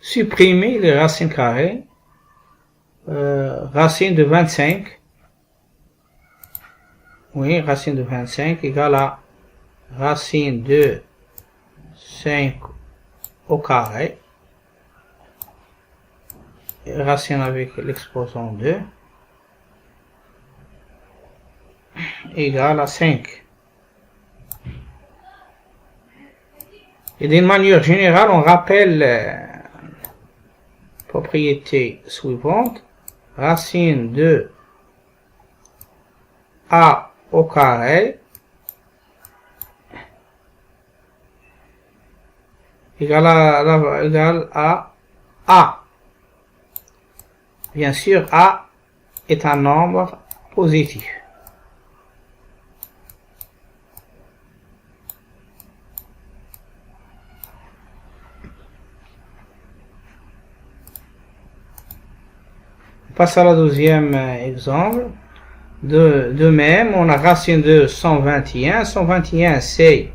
supprimer les racines carrées. Racine de 25. Oui, racine de 25 égale à racine de 5 au carré. Racine avec l'exposant 2 égale à 5. Et d'une manière générale, on rappelle la propriété suivante. Racine de a au carré égale à a. Bien sûr, a est un nombre positif. On passe à la deuxième exemple. De même, on a racine de 121. 121, c'est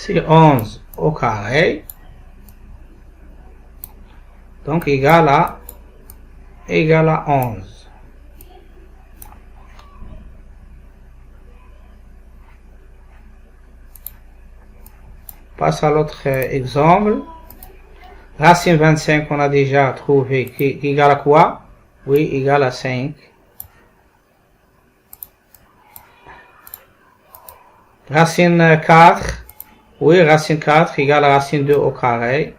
11 au carré. Donc, égal à 11. On passe à l'autre exemple. Racine 25, on a déjà trouvé, qui égale à quoi? Oui, égale à 5. Racine 4, oui, racine 4 égale à racine 2 au carré.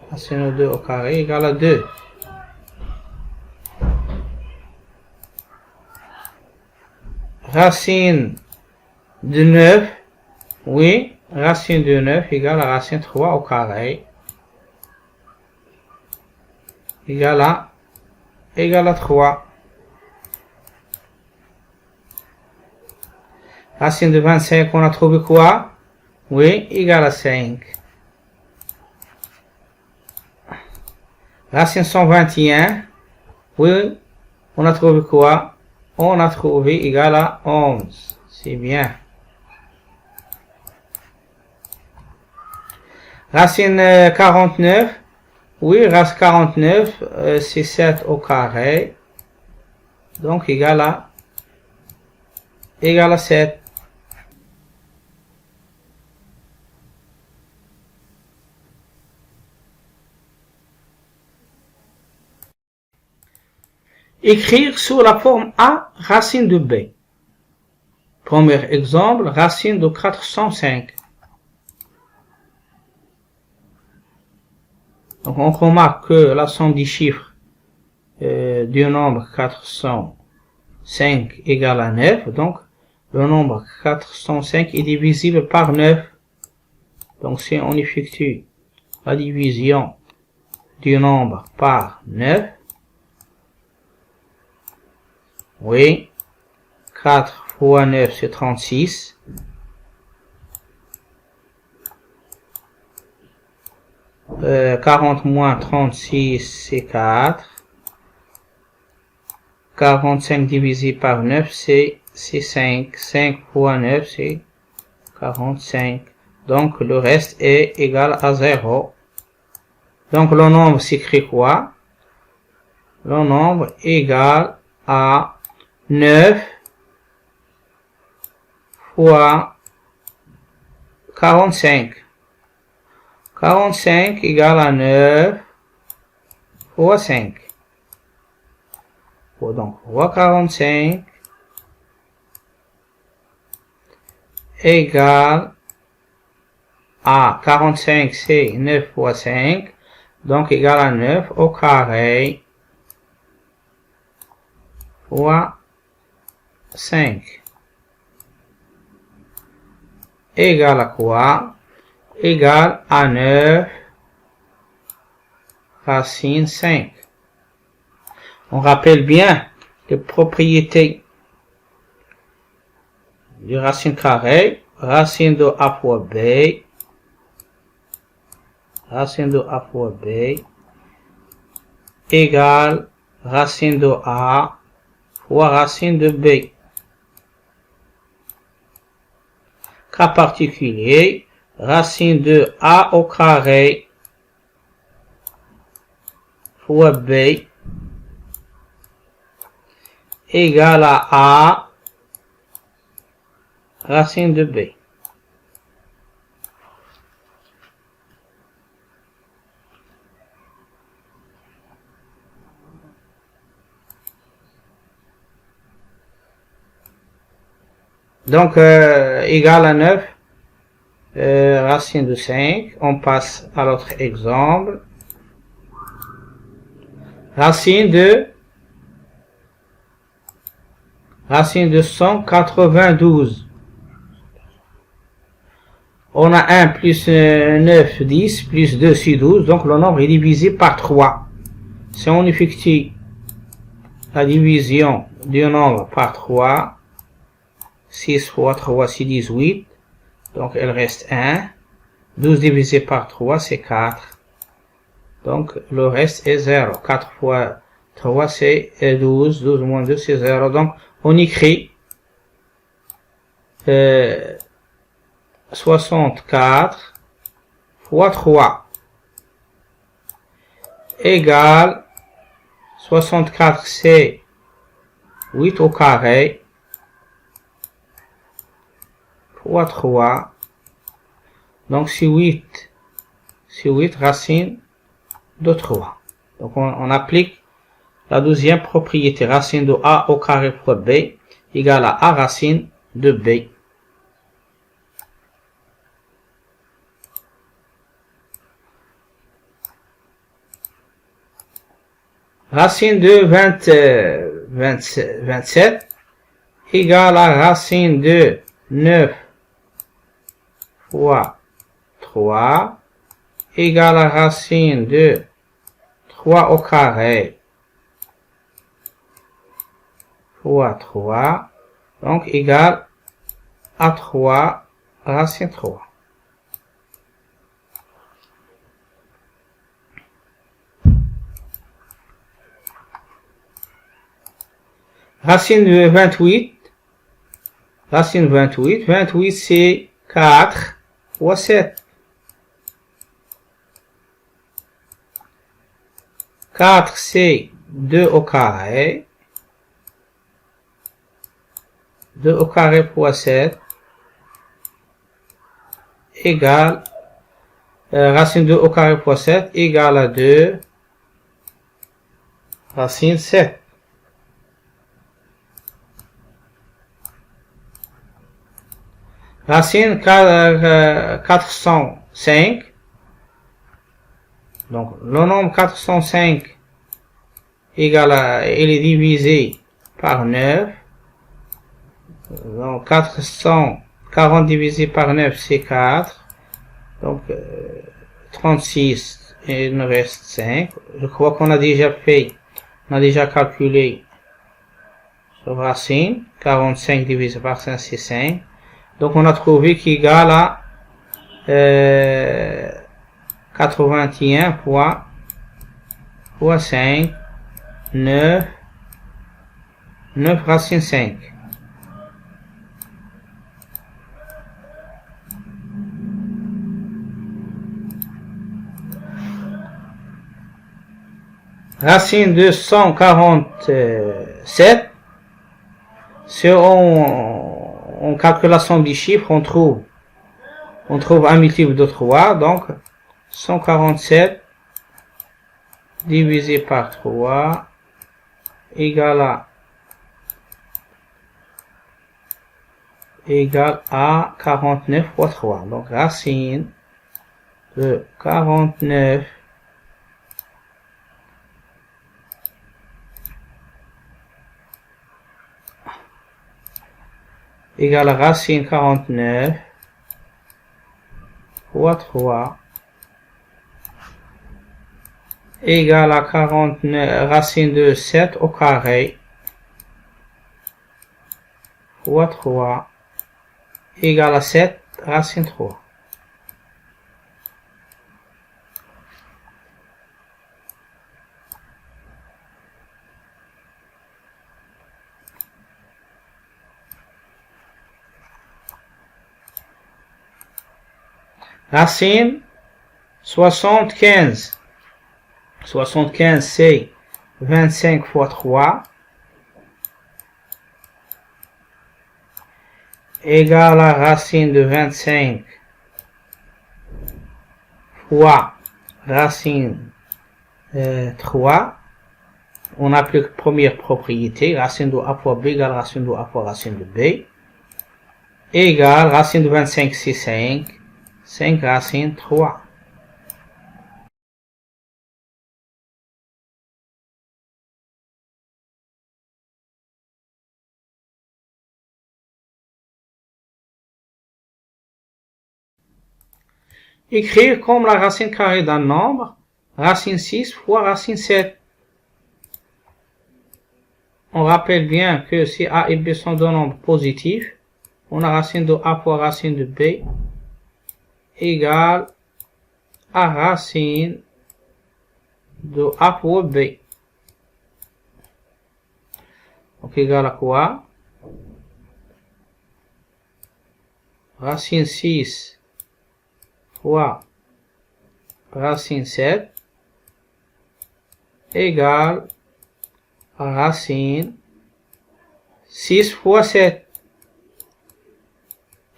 Racine 2 au carré égale à 2. Racine de 9, oui, racine de 9 égale à racine 3 au carré. Égale à 3. Racine de 25, on a trouvé quoi? Oui, égale à 5. Racine 121, oui, on a trouvé quoi? On a trouvé égal à 11. C'est bien. Racine 49, oui, racine 49, c'est 7 au carré. Donc égal à 7. Écrire sous la forme A, racine de B. Premier exemple, racine de 405. Donc on remarque que la somme des chiffres du nombre 405 égale à 9. Donc le nombre 405 est divisible par 9. Donc si on effectue la division du nombre par 9, oui, 4 fois 9 c'est 36. Euh, 40 moins 36 c'est 4. 45 divisé par 9 c'est 5. 5 fois 9 c'est 45. Donc le reste est égal à 0. Donc le nombre s'écrit quoi? Le nombre égal à 9 fois 45. 45 égale à 9 fois 5. Donc, fois 45 égale à 45, c'est 9 fois 5. Donc, égale à 9 au carré fois 5. Égale à quoi? Égale à 9 racine 5. On rappelle bien les propriétés du racine carrée. Racine de A fois B. Racine de A fois B égale racine de A fois racine de B. Cas particulier, racine de A au carré fois B égale à A racine de B. Donc, égal à 9, racine de 5. On passe à l'autre exemple. Racine de 192. On a 1 plus 9, 10, plus 2, c'est 12. Donc, le nombre est divisé par 3. Si on effectue la division du nombre par 3, 6 fois 3, c'est 18. Donc, il reste 1. 12 divisé par 3, c'est 4. Donc, le reste est 0. 4 fois 3, c'est 12. 12 moins 2, c'est 0. Donc, on écrit 64 fois 3 égale 64, c'est 8 au carré fois 3. Donc, c'est 8 racine de 3. Donc, on applique la deuxième propriété. Racine de A au carré fois B égale à A racine de B. Racine de 27 égale à racine de 9 fois 3 égale à racine de 3 au carré fois 3, donc égale à 3 racine 3. Racine de 28, racine 28, 28 c'est 4 fois 7. 4 c'est 2 au carré. 2 au carré fois 7 égale, racine 2 au carré fois 7 égale à 2 racine 7. Racine 405. Donc, le nombre 405 égale à, il est divisé par 9. Donc, 440 divisé par 9, c'est 4. Donc, 36, et il nous reste 5. Je crois qu'on a déjà fait, on a déjà calculé ce racine. 45 divisé par 5, c'est 5. Donc, on a trouvé qu'il égale à 81 fois 5, 9 racine 5. Racine de 147, si on calcule la somme des chiffres, on trouve un multiple de 3, donc 147 divisé par 3 égale à 49 fois 3. Donc racine de 49 égale à racine 49 fois 3 égale à 49 racine de 7 au carré fois 3 égale à 7 racine 3. Racine 75. 75, c'est 25 fois 3. Égale à racine de 25 fois racine 3. On applique première propriété. Racine de a fois b égale racine de a fois racine de b. Égale racine de 25, c'est 5. 5 racine 3. Écrire comme la racine carrée d'un nombre, racine 6 fois racine 7. On rappelle bien que si a et b sont deux nombres positifs, on a racine de a fois racine de b égale à racine de a fois b. Donc égal à quoi? Racine 6 fois racine 7 égale à racine 6 fois 7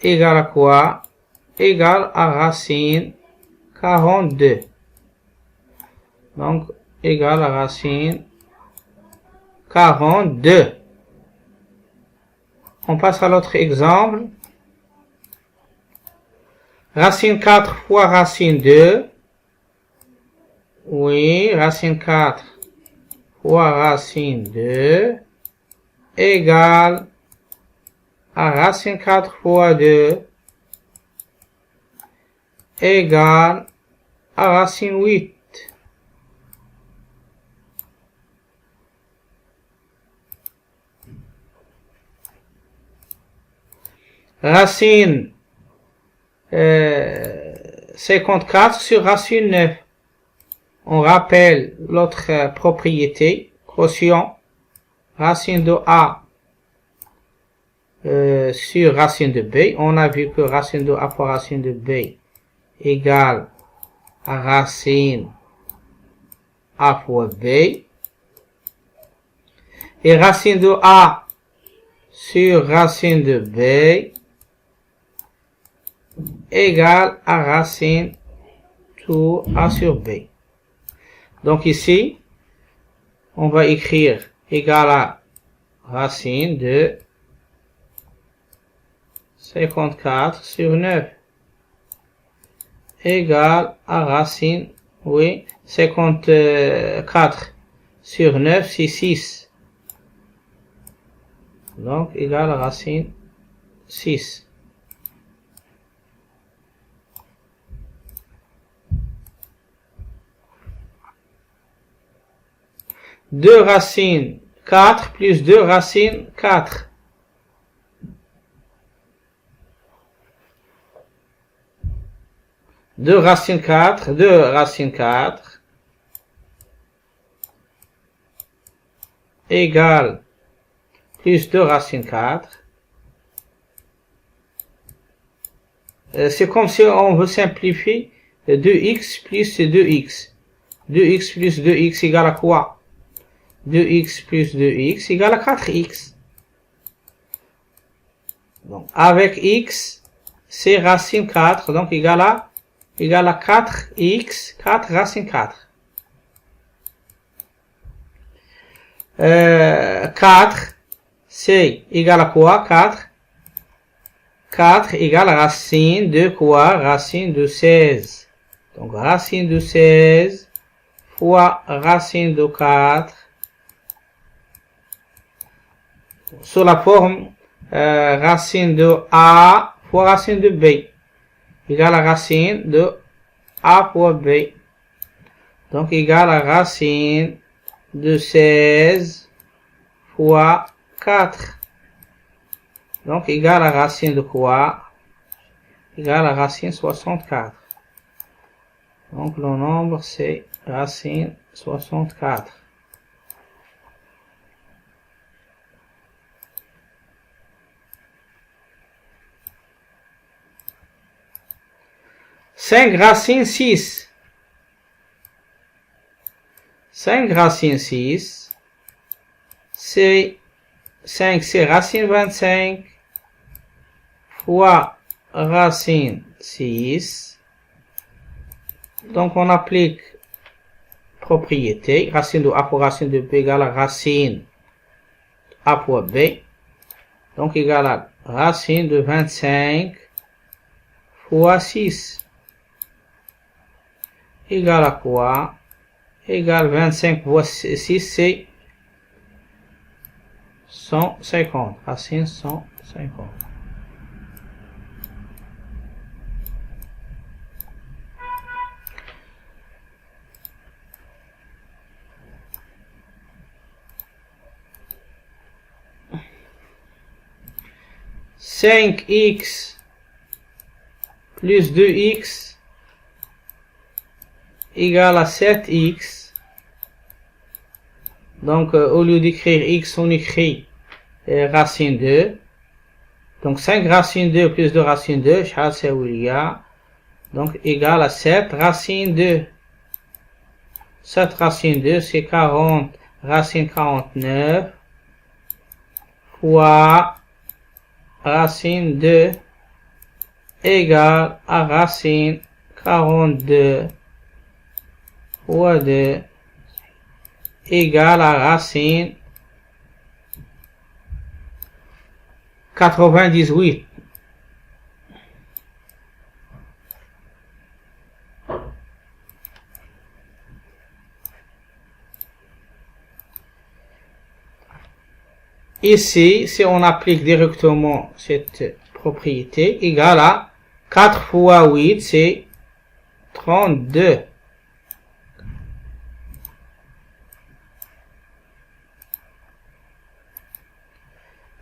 égale à quoi? Égale à racine 42. Donc égale à racine 42. On passe à l'autre exemple. Racine 4 fois racine 2. Oui, racine 4 fois racine 2 égale à racine 4 fois 2 égale à racine 8. Racine 54 sur racine 9. On rappelle l'autre propriété, quotient, racine de a sur racine de b. On a vu que racine de a fois racine de b égale à racine a fois b. Et racine de a sur racine de b égale à racine tout a sur b. Donc ici, on va écrire égal à racine de 54 sur 9 égale à racine, oui, 54 sur 9, c'est 6. Donc égal à racine 6. Deux racines 4 plus 2 racines 4. Deux racines 4 égale plus 2 racines 4. C'est comme si on veut simplifier 2x plus 2x. 2x plus 2x égale à quoi? 2x plus 2x égale à 4x. Donc, avec x, c'est racine 4, donc égale à 4x, 4 racine 4. 4, c'est égal à quoi? 4. 4 égale à racine de quoi? Racine de 16. Donc, racine de 16 fois racine de 4. Sous la forme racine de a fois racine de b égale à racine de a fois b. Donc égale à racine de 16 fois 4. Donc égale à racine de quoi? Égale à racine 64. Donc le nombre c'est racine 64. 5 racine 6. 5 racine 6, c'est 5, c'est racine 25 fois racine 6. Donc on applique propriété, racine de A fois racine de B égale à racine A fois B. Donc égale à racine de 25 fois 6. Égale à quoi? Égale 25 fois 6, c'est 150. Racine 150. Cinq x plus 2x égale à 7x. Donc, au lieu d'écrire x, on écrit racine 2. Donc, 5 racine 2 plus 2 racine 2, c'est donc, égale à 7 racine 2. 7 racine 2, c'est 40 racine 49 fois racine 2 égale à racine 42 fois 2 égale à racine 98. Ici, si on applique directement cette propriété, égale à 4 fois 8, c'est 32.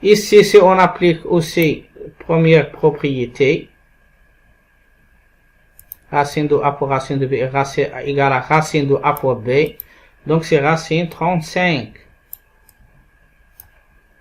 Ici, si on applique aussi première propriété, racine de A pour racine de B égale à racine de A pour B, donc c'est racine 35.